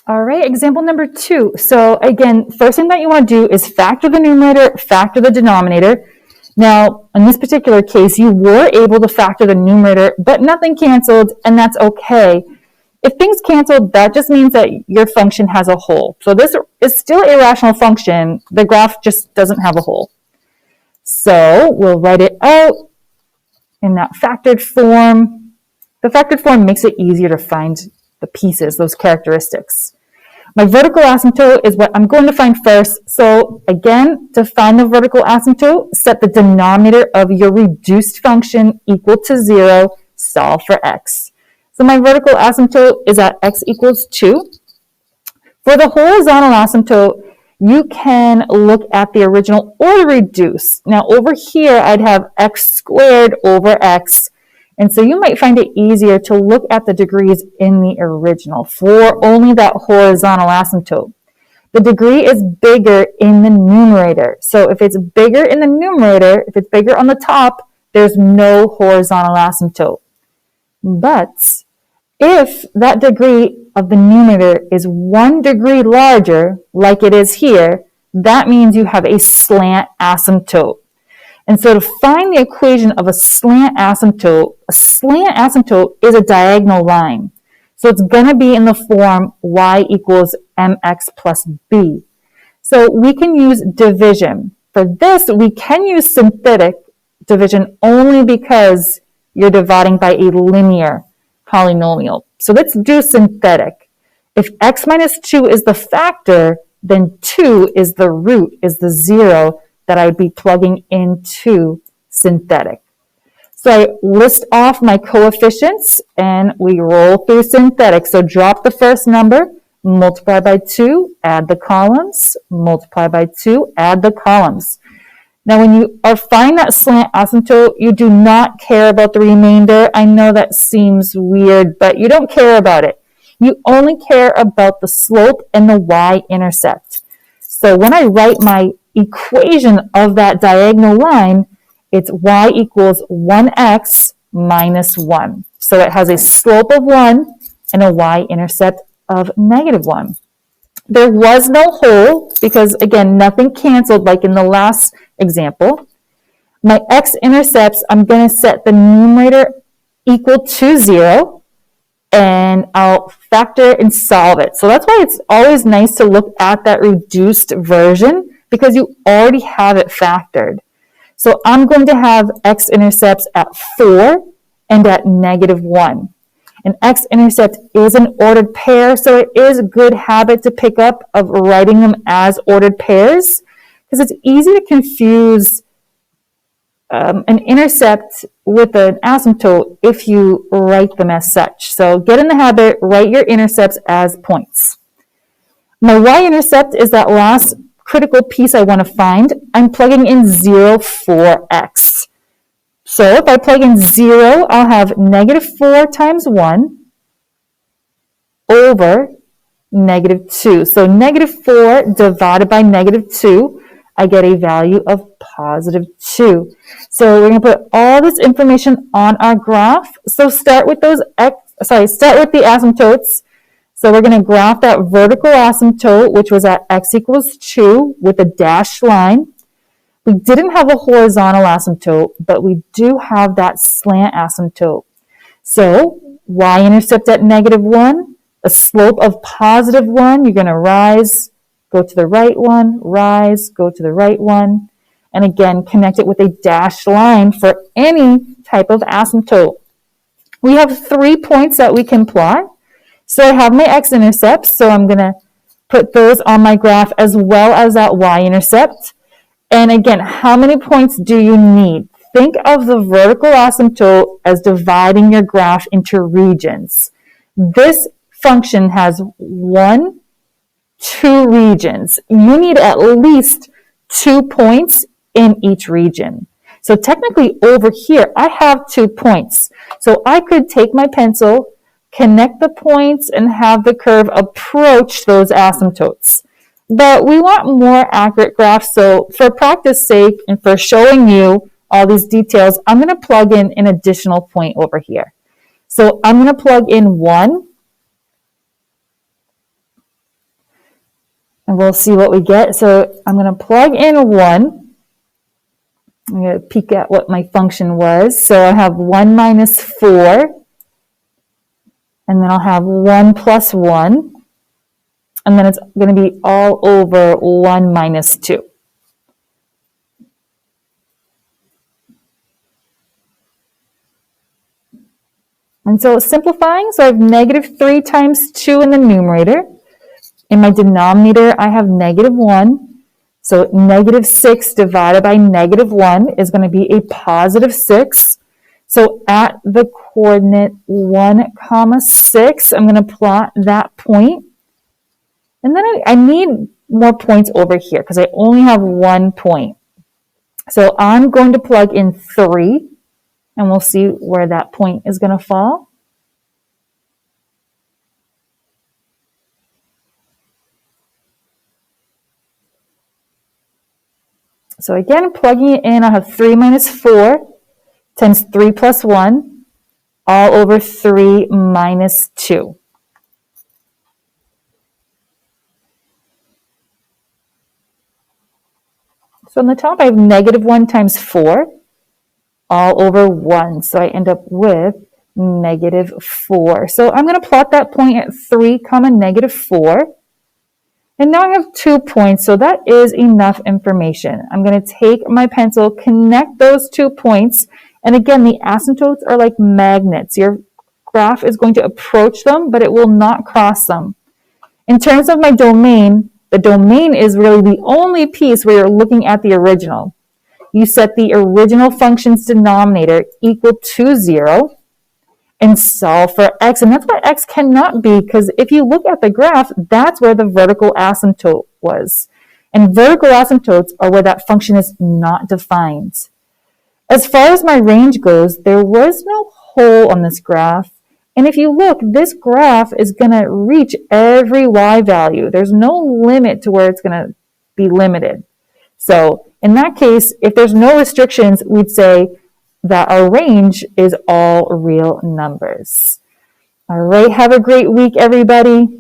All right, example number 2. So again, first thing that you want to do is factor the numerator, factor the denominator. Now, in this particular case, you were able to factor the numerator, but nothing canceled, and that's okay. If things canceled, that just means that your function has a hole. So this is still a rational function. The graph just doesn't have a hole. So we'll write it out in that factored form. The factored form makes it easier to find the pieces, those characteristics. My vertical asymptote is what I'm going to find first. So again, to find the vertical asymptote, set the denominator of your reduced function equal to 0, solve for x. So my vertical asymptote is at x equals 2. For the horizontal asymptote, you can look at the original or the reduced. Now over here, I'd have x squared over x. And so you might find it easier to look at the degrees in the original for only that horizontal asymptote. The degree is bigger in the numerator. So if it's bigger in the numerator, if it's bigger on the top, there's no horizontal asymptote. But if that degree of the numerator is 1 degree larger, like it is here, that means you have a slant asymptote. And so to find the equation of a slant asymptote is a diagonal line. So it's going to be in the form y equals mx plus b. So we can use division. For this, we can use synthetic division only because you're dividing by a linear polynomial. So let's do synthetic. If x minus 2 is the factor, then 2 is the root, is the 0 that I'd be plugging into synthetic. So I list off my coefficients and we roll through synthetic. So drop the first number, multiply by 2, add the columns, multiply by 2, add the columns. Now when you are finding that slant asymptote, you do not care about the remainder. I know that seems weird, but you don't care about it. You only care about the slope and the y-intercept. So when I write my equation of that diagonal line, it's y equals 1x minus 1. So it has a slope of 1 and a y-intercept of negative 1. There was no hole because, again, nothing canceled like in the last example. My x-intercepts, I'm going to set the numerator equal to 0, and I'll factor and solve it. So that's why it's always nice to look at that reduced version because you already have it factored. So I'm going to have x-intercepts at 4 and at negative 1. An x-intercept is an ordered pair, so it is a good habit to pick up of writing them as ordered pairs because it's easy to confuse an intercept with an asymptote if you write them as such. So get in the habit, write your intercepts as points. My y-intercept is that last critical piece I want to find. I'm plugging in 0 for x. So if I plug in 0, I'll have negative 4 times 1 over negative 2. So negative 4 divided by negative 2, I get a value of positive 2. So we're going to put all this information on our graph. So start with the asymptotes. So we're going to graph that vertical asymptote, which was at x equals 2 with a dashed line. We didn't have a horizontal asymptote, but we do have that slant asymptote. So y-intercept at negative 1, a slope of positive 1, you're going to rise, go to the right one, rise, go to the right one, and again, connect it with a dashed line for any type of asymptote. We have 3 points that we can plot. So I have my x-intercepts, so I'm going to put those on my graph as well as that y-intercept. And again, how many points do you need? Think of the vertical asymptote as dividing your graph into regions. This function has 1, 2 regions. You need at least 2 points in each region. So technically over here, I have 2 points. So I could take my pencil, connect the points, and have the curve approach those asymptotes. But we want more accurate graphs, so for practice sake and for showing you all these details, I'm going to plug in an additional point over here. So I'm going to plug in 1 and we'll see what we get. So I'm going to plug in 1. I'm going to peek at what my function was. So I have 1 minus 4, and then I'll have 1 plus 1, and then it's going to be all over 1 minus 2. And so simplifying, so I have negative 3 times 2 in the numerator. In my denominator, I have negative 1. So negative 6 divided by negative 1 is going to be a positive 6. So at the coordinate 1, 6, I'm going to plot that point. And then I need more points over here because I only have 1 point. So I'm going to plug in 3, and we'll see where that point is going to fall. So again, plugging it in, I'll have 3 minus 4 times 3 plus 1, all over 3 minus 2. So on the top, I have negative 1 times 4, all over 1. So I end up with negative 4. So I'm going to plot that point at 3, negative 4. And now I have 2 points, so that is enough information. I'm going to take my pencil, connect those 2 points, and again, the asymptotes are like magnets. Your graph is going to approach them, but it will not cross them. In terms of my domain, the domain is really the only piece where you're looking at the original. You set the original function's denominator equal to 0, and solve for x. And that's why x cannot be, because if you look at the graph, that's where the vertical asymptote was. And vertical asymptotes are where that function is not defined. As far as my range goes, there was no hole on this graph. And if you look, this graph is going to reach every y value. There's no limit to where it's going to be limited. So in that case, if there's no restrictions, we'd say that our range is all real numbers. All right, have a great week, everybody.